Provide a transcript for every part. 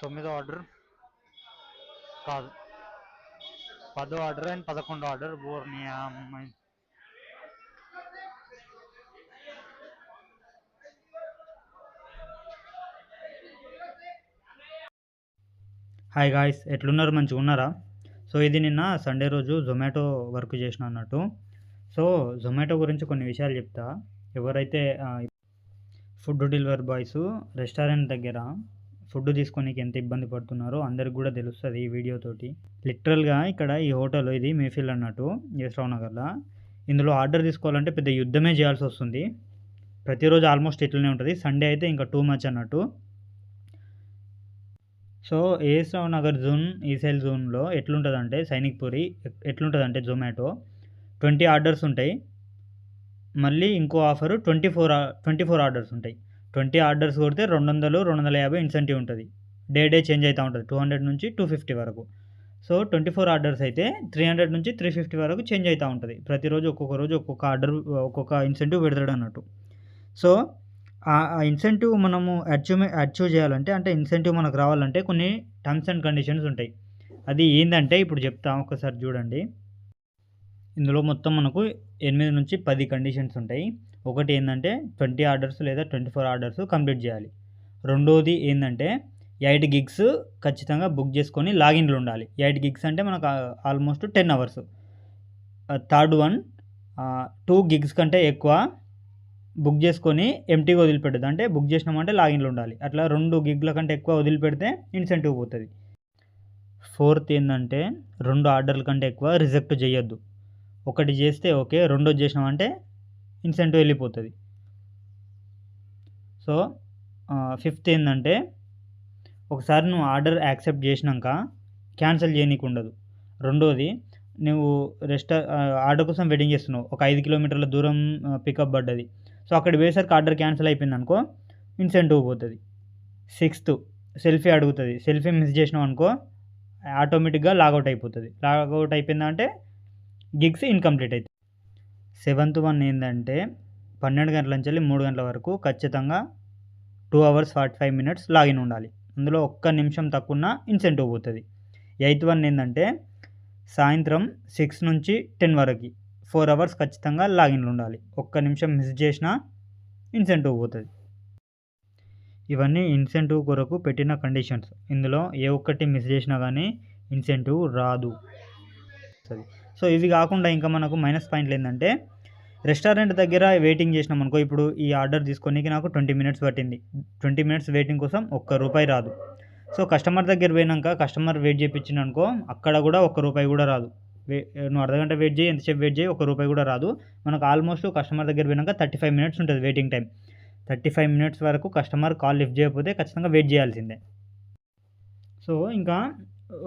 9వ order కాదు, 10వ order and 11వ order Borneo అమ్మాయి. హాయ్ గాయ్స్, ఎట్లున్నారు? మంచిగా ఉన్నారా? సో ఇది నిన్న సండే రోజు జొమాటో వర్క్ చేసిన అన్నట్టు. సో జొమాటో గురించి కొన్ని విషయాలు చెప్తా. ఎవరైతే ఫుడ్ డెలివరీ బాయ్స్ రెస్టారెంట్ దగ్గర ఫుడ్ తీసుకోనికి ఎంత ఇబ్బంది పడుతున్నారో అందరికి కూడా తెలుస్తుంది ఈ వీడియోతోటి. లిటరల్గా ఇక్కడ ఈ హోటల్ ఇది మేఫిల్ అన్నట్టు యశ్రావ్ నగర్లో. ఇందులో ఆర్డర్ తీసుకోవాలంటే పెద్ద యుద్ధమే చేయాల్సి వస్తుంది. ప్రతిరోజు ఆల్మోస్ట్ ఇట్లనే ఉంటుంది. సండే అయితే ఇంకా టూ మచ్ అన్నట్టు. సో యశ్రావ్ నగర్ జోన్, ఈసెల్ జోన్లో ఎట్లుంటుందంటే సైనిక్పురి ఎట్లుంటుందంటే జొమాటో 20 ఆర్డర్స్ ఉంటాయి. మళ్ళీ ఇంకో ఆఫరు 24 ఆర్డర్స్ ఉంటాయి. 20 ఆర్డర్స్ కొడితే 200, 250 ఇన్సెంటివ్ ఉంటుంది. డే చేంజ్ అవుతూ ఉంటుంది, 200 నుంచి 250 వరకు. సో 24 ఆర్డర్స్ అయితే 300 నుంచి 350 వరకు చేంజ్ అవుతూ ఉంటుంది. ప్రతిరోజు ఒక్కొక్క రోజు ఒక్కొక్క ఆర్డర్, ఒక్కొక్క ఇన్సెంటివ్ పెడతాడు అన్నట్టు. సో ఆ ఇన్సెంటివ్ మనము అచీవ్ చేయాలంటే, అంటే ఇన్సెంటివ్ మనకు రావాలంటే కొన్ని టర్మ్స్ అండ్ కండిషన్స్ ఉంటాయి. అది ఏంటంటే ఇప్పుడు చెప్తా, ఒకసారి చూడండి. ఇందులో మొత్తం మనకు 8 నుంచి 10 కండిషన్స్ ఉంటాయి. ఒకటి ఏంటంటే 20 ఆర్డర్స్ లేదా 24 ఆర్డర్స్ కంప్లీట్ చేయాలి. రెండోది ఏంటంటే 8 గిగ్స్ ఖచ్చితంగా బుక్ చేసుకొని లాగిన్లు ఉండాలి. 8 గిగ్స్ అంటే మనకు almost 10 hours. Third one 2 gigs కంటే ఎక్కువ బుక్ చేసుకొని ఎంటీగా వదిలిపెట్టదు. అంటే బుక్ చేసినామంటే లాగిన్లు ఉండాలి. అట్లా 2 గిగ్ల కంటే ఎక్కువ వదిలిపెడితే ఇన్సెంటివ్ పోతుంది. ఫోర్త్ ఏంటంటే 2 ఆర్డర్ల కంటే ఎక్కువ రిజెక్ట్ చేయొద్దు. ఒకటి చేస్తే ఓకే, రెండోది చేసినామంటే ఇన్సెంటివ్ వెళ్ళిపోతుంది. సో ఫిఫ్త్ ఏంటంటే ఒకసారి నువ్వు ఆర్డర్ యాక్సెప్ట్ చేసినాక క్యాన్సిల్ చేయనీకి ఉండదు. రెండోది, నువ్వు ఆర్డర్ కోసం వెయిటింగ్ చేస్తున్నావు, ఒక 5 కిలోమీటర్ల దూరం పికప్ పడ్డది. సో అక్కడ వేసరికి ఆర్డర్ క్యాన్సిల్ అయిపోయింది అనుకో, ఇన్సెంటివ్ పోతుంది. సిక్స్త్, సెల్ఫీ అడుగుతుంది. సెల్ఫీ మిస్ చేసినావు అనుకో ఆటోమేటిక్గా లాగౌట్ అయిపోతుంది. లాగౌట్ అయిపోయిందంటే గిగ్స్ ఇన్కంప్లీట్ అవుతాయి. సెవెంత్ వన్ ఏంటంటే 12 గంటల నుంచి 3 గంటల వరకు ఖచ్చితంగా 2 hours 45 minutes లాగిన్ ఉండాలి. అందులో ఒక్క నిమిషం తక్కువ ఇన్సెంటివ్ పోతుంది. ఎయిత్ వన్ ఏంటంటే సాయంత్రం 6 నుంచి 10 వరకు 4 hours ఖచ్చితంగా లాగిన్లు ఉండాలి. ఒక్క నిమిషం మిస్ చేసినా ఇన్సెంటివ్ పోతుంది. ఇవన్నీ ఇన్సెంటివ్ కొరకు పెట్టిన కండిషన్స్. ఇందులో ఏ ఒక్కటి మిస్ చేసినా కానీ ఇన్సెంటివ్ రాదు. సో ఇవి కాకుండా ఇంకా మనకు మైనస్ పాయింట్లు ఏంటంటే, రెస్టారెంట్ దగ్గర వెయిటింగ్ చేసినాం అనుకో, ఇప్పుడు ఈ ఆర్డర్ తీసుకోనికి నాకు 20 minutes పట్టింది. 20 minutes వెయిటింగ్ కోసం ₹1 రాదు. సో కస్టమర్ దగ్గర పోయినాక కస్టమర్ వెయిట్ చేయించిన అనుకో, అక్కడ కూడా ₹1 కూడా రాదు. నువ్వు అర్ధగంట వెయిట్ చేయి, ఎంతసేపు వెయిట్ చేయి, ₹1 కూడా రాదు. మనకు ఆల్మోస్ట్ కస్టమర్ దగ్గర పోయినాక 35 minutes ఉంటుంది వెయిటింగ్ టైం. 35 minutes వరకు కస్టమర్ కాల్ లిఫ్ట్ చేయకపోతే ఖచ్చితంగా వెయిట్ చేయాల్సిందే. సో ఇంకా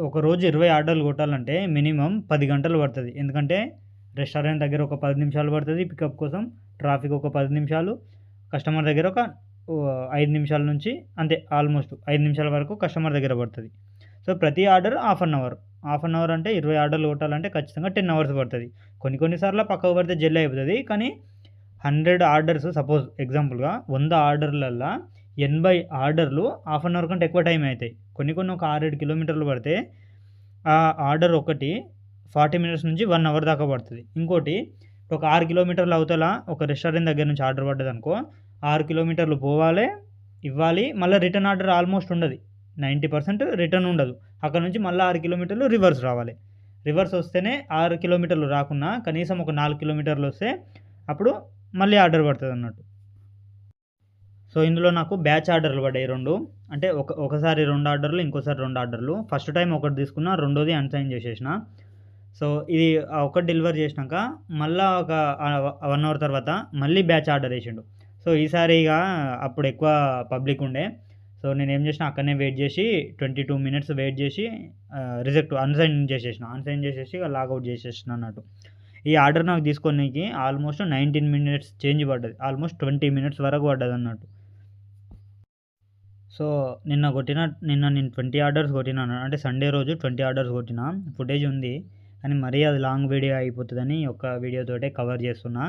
ఒక రోజు 20 ఆర్డర్లు కొట్టాలంటే మినిమం 10 గంటలు పడుతుంది. ఎందుకంటే రెస్టారెంట్ దగ్గర ఒక 10 నిమిషాలు పడుతుంది పికప్ కోసం, ట్రాఫిక్ ఒక 10 నిమిషాలు, కస్టమర్ దగ్గర ఒక 5 నిమిషాల నుంచి అంతే, ఆల్మోస్ట్ 5 నిమిషాల వరకు కస్టమర్ దగ్గర పడుతుంది. సో ప్రతి ఆర్డర్ హాఫ్ అన్ అవర్ అంటే 20 ఆర్డర్లు కొట్టాలంటే ఖచ్చితంగా 10 hours పడుతుంది. కొన్నిసార్లు పక్కకు పడితే జల్లి అయిపోతుంది. కానీ 100 ఆర్డర్స్, సపోజ్ ఎగ్జాంపుల్గా 100 ఆర్డర్లల్లో 80 ఆర్డర్లు హాఫ్ అన్ అవర్ కంటే ఎక్కువ టైం అవుతాయి. కొన్ని ఒక 6-7 కిలోమీటర్లు పడితే ఆ ఆర్డర్ ఒకటి 40 minutes నుంచి 1 hour దాకా పడుతుంది. ఇంకోటి ఒక 6 కిలోమీటర్లు అవతల ఒక రెస్టారెంట్ దగ్గర నుంచి ఆర్డర్ పడ్డది అనుకో, 6 కిలోమీటర్లు పోవాలి, ఇవ్వాలి, మళ్ళీ రిటర్న్ ఆర్డర్ ఆల్మోస్ట్ ఉండదు. 90% రిటర్న్ ఉండదు. అక్కడ నుంచి మళ్ళీ 6 కిలోమీటర్లు రివర్స్ రావాలి. రివర్స్ వస్తేనే 6 కిలోమీటర్లు రాకున్నా కనీసం ఒక 4 కిలోమీటర్లు వస్తే అప్పుడు మళ్ళీ ఆర్డర్ పడుతుంది అన్నట్టు. సో ఇందులో నాకు బ్యాచ్ ఆర్డర్లు పడ్డాయి 2. అంటే ఒకసారి 2 ఆర్డర్లు, ఇంకోసారి 2 ఆర్డర్లు. ఫస్ట్ టైం ఒకటి తీసుకున్నా, రెండోది అన్సైన్ చేసేసిన. సో ఇది ఒకటి డెలివర్ చేసినాక మళ్ళీ ఒక 1 hour తర్వాత మళ్ళీ బ్యాచ్ ఆర్డర్ వేసిండు. సో ఈసారి ఇక అప్పుడు ఎక్కువ పబ్లిక్ ఉండే. సో నేను ఏం చేసిన, అక్కడనే వెయిట్ చేసి 22 minutes వెయిట్ చేసి అన్సైన్ చేసేసి లాగౌట్ చేసేసిన అన్నట్టు. ఈ ఆర్డర్ నాకు తీసుకోనికి ఆల్మోస్ట్ 19 minutes చేంజ్ పడ్డది. ఆల్మోస్ట్ 20 minutes వరకు పడ్డది అన్నట్టు. సో నిన్న నేను 20 ఆర్డర్స్ కొట్టినాను. అంటే సండే రోజు 20 ఆర్డర్స్ కొట్టిన. ఫుటేజ్ ఉంది, కానీ మరీ అది లాంగ్ వీడియో అయిపోతుందని ఒక వీడియోతోటే కవర్ చేస్తున్నా.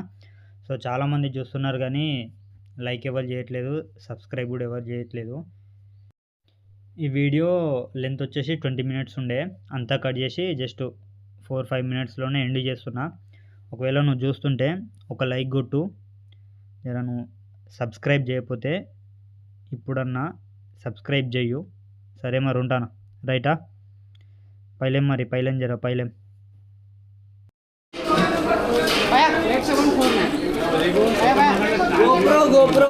సో చాలామంది చూస్తున్నారు కానీ లైక్ ఎవరు చేయట్లేదు, సబ్స్క్రైబ్ కూడా ఎవరు చేయట్లేదు. ఈ వీడియో లెంత్ వచ్చేసి 20 మినిట్స్ ఉండే, అంతా కట్ చేసి జస్ట్ 4-5 మినిట్స్లోనే ఎండ్ చేస్తున్నా. ఒకవేళ నువ్వు చూస్తుంటే ఒక లైక్ కొట్టు. జర నువ్వు సబ్స్క్రైబ్ చేయకపోతే ఇప్పుడన్నా సబ్స్క్రైబ్ చెయ్యు. సరే మరి ఉంటాను, రైటా? పైలేం మరి, పైలేం జర పైలేం. GoPro